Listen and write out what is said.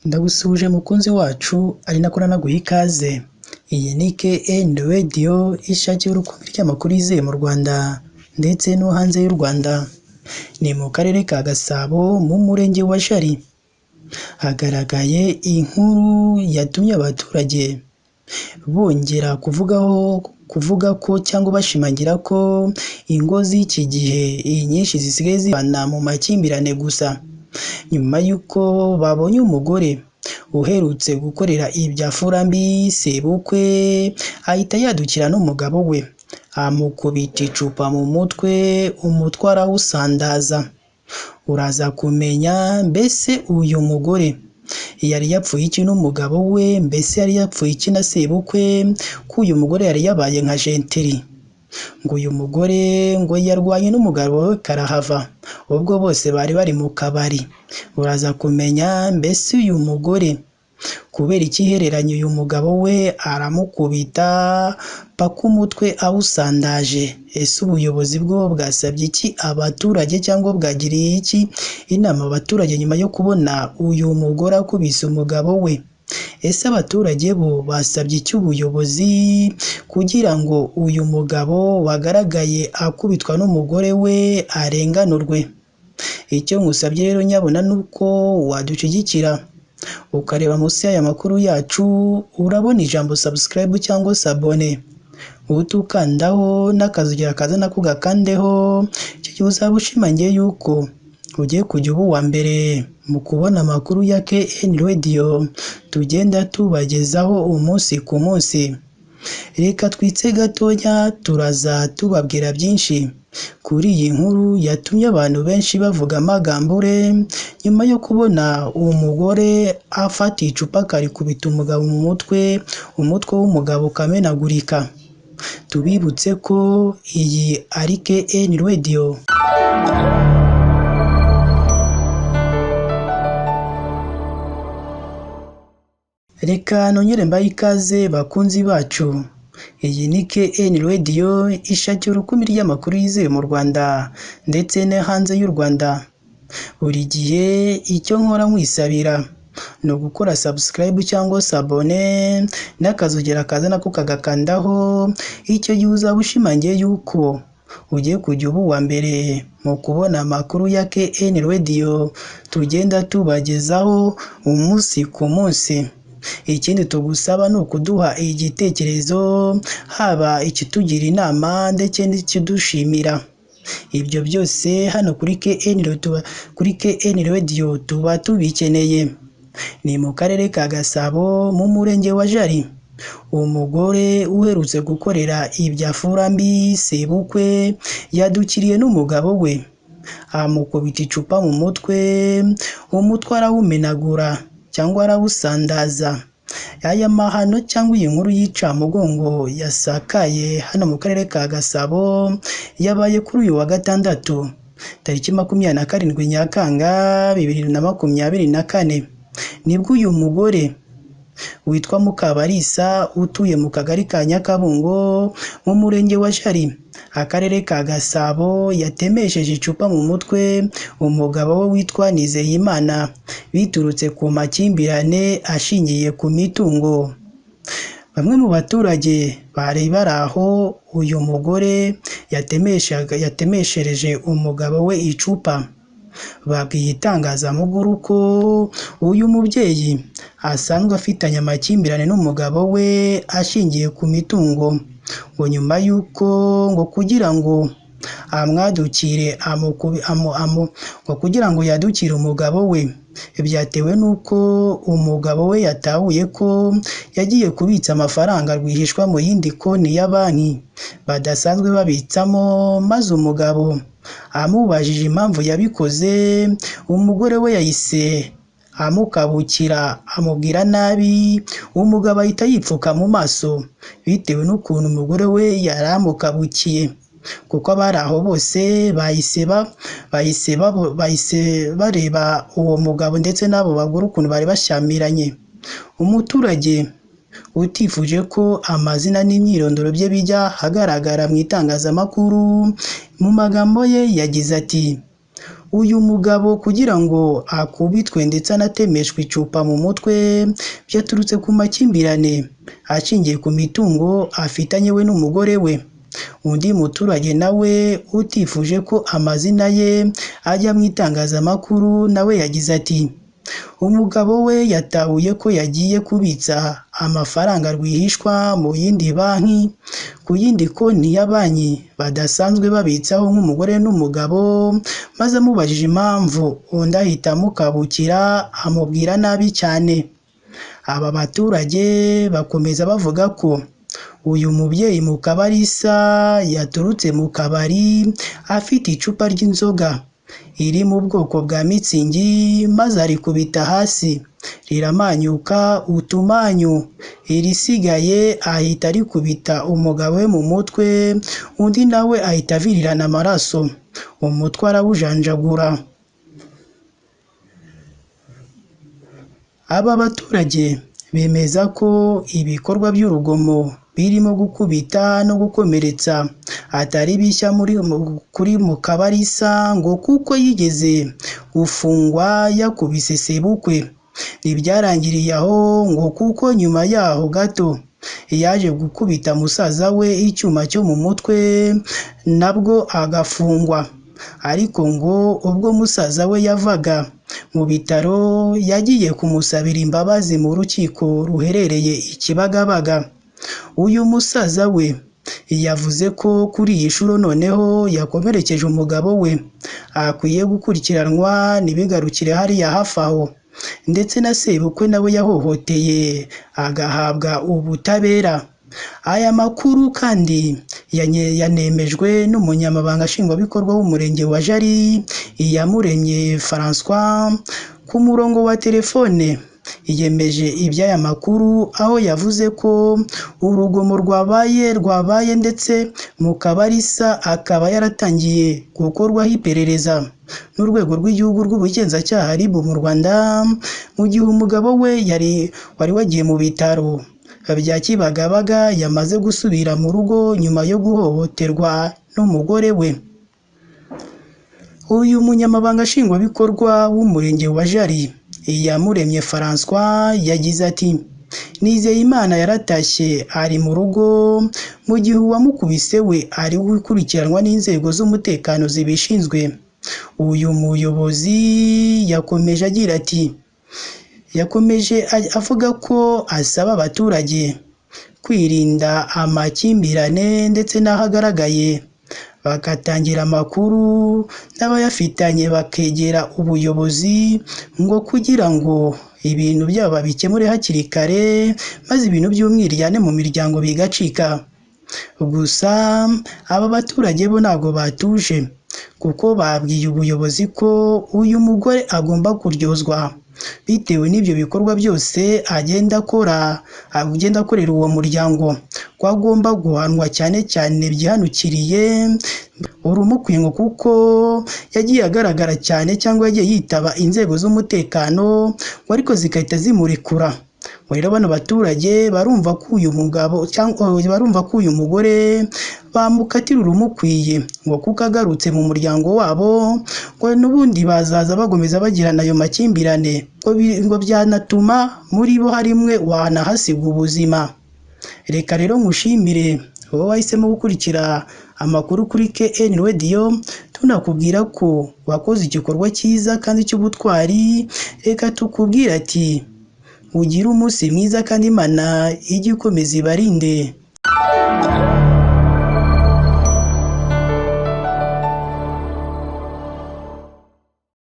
Ndagusuhuje mukunzi wacu ari nako naguha ikaze. Iyi ni KN Radio ishakira urukumbi ry'amakuru yizewe mu Rwanda ndetse no hanze y'u Rwanda. Ni mu karere ka Gasabo mu murenge wa Jari. Hagaragaye inkuru yatumye abaturage bongera kuvuga ko cyangwa bashimangira ko ingo z'iki gihe nyinshi zisigaye zibana mu makimbirane gusa. Nyuma y'uko babonye umugore uherutse gukorera ibya furambi sebukwe ahita yadukira n'umugabo we amukubita icupa mu mutwe, umutwe arawusandaza. Uraza kumenya mbese uyu mugore yari yapfuye iki n'umugabo we, mbese yari yapfuye iki na sebukwe, ko uyu mugore yari yabaye nka jenteri. Ngo uyu mugore ngo yarwanye n'umugabo we karahava, ubwo bose bari bari mu kabari. Uraza kumenya mbese uyu mugore kubera ikihereranye uyu mugabo we aramukubita paka umutwe awusandaje. Ese ubuyobozi bwo bwasabye iki abaturage cyangwa bwagiriye iki inama abaturage nyuma yo kubona uyu mugore akubise umugabo we? Ese abaturage bo basabye iki ubuyobozi kugira ngo uyu mugabo wagaragaye akubitwa n'umugore we arenganurwe? Icyo ngusabye rero nyabona nuko wadushyigikira ukareba munsi y'aya makuru yacu, urabona ijambo subscribe cyangwa se abone, utukandaho n'akazugira kaza nako gakandeho. Icyo gihe uzaba ushimangiye yuko ugiye kujya uba uwa mbere mu kubona amakuru ya KN Radio tugenda tubagezaho umunsi ku munsi. Reka twitse gatoya, turaza tubabwira byinshi kuri iyi nkuru yatumye abantu benshi bavuga amagambure nyuma yo kubona uwo mugore afata icupa akarikubita umugabo mu mutwe, umutwe w'umugabo ukamenagurika. Tubibutse ko iyi ari KN Radio. Reka nongere mbaye ikaze bakunzi bacu. Iyi ni KN Radio ishakira urukumbi ry'amakuru yizewe mu Rwanda ndetse no hanze y'u Rwanda. Buri gihe icyo nkora nkwisabira ni ugukora subscribe cyangwa se abone n'akazugira kaza nako kagakandaho. Icyo gihe uzaba ushimangiye yuko ugiye kujya uba uwa mbere mu kubona amakuru ya KN Radio tugenda tubagezaho umunsi ku munsi. Ikindi tugusaba ni ukuduha igitekerezo, haba ikitugira inama ndetse n'ikidushimira. Ibyo byose hano kuri KN Radio tuba tubikeneye. Ni mu karere ka Gasabo mu murenge wa Jari. Umugore uherutse gukorera ibya furambi sebukwe yadukiriye n'umugabo we amukubita icupa mu mutwe, umutwe arawumenagura cyangwa arawusandaza. Aya mahano cyangwa iyi nkuru y'incamugongo yasakaye hano mu karere ka Gasabo yabaye kuri uyu wa gatandatu tariki 27 Nyakanga 2024. Nibwo uyu mugore witwa Mukabarisa utuye mu kagari ka Nyakabungo mu murenge wa Jari, akarere ka Gasabo, yatemesheje icupa mu mutwe umugabo we witwa Nizeyimana biturutse ku makimbirane ashingiye ku mitungo. Bamwe mu baturage bari baraho uyu mugore yatemeshereje umugabo we icupa babwiye itangazamakuru ko uyu mubyeyi asanzwe afitanye amakimbirane n'umugabo we ashingiye ku mitungo. Ngo nyuma y'uko ngo kugira ngo yadukire umugabo we byatewe n'uko umugabo we yatahuye ko yagiye kubitsa amafaranga rwihishwa mu yindi konti ya banki badasanzwe babitsamo, maze umugabo amubajije impamvu yabikoze, umugore we yahise amukabukira amubwira nabi. Umugabo ahita yipfuka mu maso bitewe n'ukuntu umugore we yari amukabukiye, kuko abari aho bose bahise bareba uwo mugabo ndetse n'abo bagore ukuntu bari bashyamiranye. Umuturage utifuje ko amazina n'imyirondoro bye bijya hagaragara mu itangazamakuru, mu magambo ye yagize ati uyu mugabo kugira ngo akubitwe ndetse anatemeshwe icupa mu mutwe byaturutse ku makimbirane ashingiye ku mitungo afitanye we n'umugore we. Undi muturage nawe utifuje ko amazina ye ajya mu itangazamakuru nawe yagize ati umugabo we yatahuye ko yagiye kubitsa amafaranga rwihishwa mu yindi banki ku yindi konti ya banki badasanzwe babitsaho nk'umugore n'umugabo, maze amubajije impamvu undi ahita amukabukira amubwira nabi cyane. Aba baturage bakomeza bavuga ko uyu mubyeyi Mukabalisa yaturutse mu kabari afite icupa ry'inzoga iri mu bwoko bwa mitsingi, maze arikubita hasi riramanyuka utumanyu, irisigaye ahita arikubita umugabo we mu mutwe, undi nawe ahita avirirana amaraso, umutwe arawujanjagura. Aba baturage bemeza ko ibikorwa by'urugomo birimo gukubita no gukomeretsa atari bishya kuri Mukabalisa ngo kuko yigeze gufungwa yakubise sebukwe. Ntibyarangiriye aho ngo kuko nyuma yaho gato yaje gukubita musaza we icyuma cyo mu mutwe nabwo agafungwa, ariko ngo ubwo musaza we yavaga mu bitaro yagiye kumusabira imbabazi mu rukiko ruherereye i Kibagabaga. Uyu musaza we yavuze ko kuri iyi nshuro noneho yakomerekeje umugabo we akwiye gukurikiranwa ntibigarukire hariya hafi aho, ndetse na sebukwe nawe yahohoteye agahabwa ubutabera. Aya makuru kandi yanemejwe n'umunyamabanga nshingwabikorwa w'umurenge wa Jali Iyamuremye François ku murongo wa telefone. Yemeje iby'aya makuru aho yavuze ko urugomo rwabaye ndetse Mukabalisa akaba yaratangiye gukorwaho iperereza n'urwego rw'igihugu rw'ubugenzacyaha RIB mu Rwanda, mu gihe umugabo we wari wagiye mu bitaro bya Kibagabaga yamaze gusubira mu rugo nyuma yo guhohoterwa n'umugore we. Uyu munyamabanga nshingwabikorwa w'umurenge wa Jali Iyamuremye François yagize ati Nizeyimana yaratashye ari mu rugo mu gihe uwamukubise we ari gukurikiranwa n'inzego z'umutekano zibishinzwe. Uyu muyobozi yakomeje avuga ko asaba abaturage kwirinda amakimbirane ndetse n'ahagaragaye bagatangira amakuru n'abayafitanye bakegera ubuyobozi ngo kugira ngo ibintu byabo babikemure hakiri kare, maze ibintu by'umwiryane mu miryango bigacika. Gusa aba baturage bo ntabwo batuje kuko babwiye ubuyobozi ko uyu mugore agomba kuryozwa bitewe n'ibyo bikorwa byose agenda akorera uwo muryango, ko agomba guhanwa cyane cyane byihanukiriye urumukwiye ngo kuko yagiye agaragara cyane cyangwa yagiye yitaba inzego z'umutekano ngo ariko zigahita zimurekura. Rero bano baturage barumva ko uyu mugabo cyangwa barumva ko uyu mugore bamukatira urumukwiye ngo kuko agarutse mu muryango wabo ngo n'ubundi bazaza bagomeza bagirana ayo makimbirane ngo byanatuma muri bo harimwe wanahasiga ubuzima. Reka rero ngushimire wowe wahisemo gukurikira amakuru kuri KN Radio, tunakubwira ko wakoze igikorwa cyiza kandi cy'ubutwari. Reka tukubwira ati ugire umunsi mwiza kandi Imana ijye ikomeza ibarinde.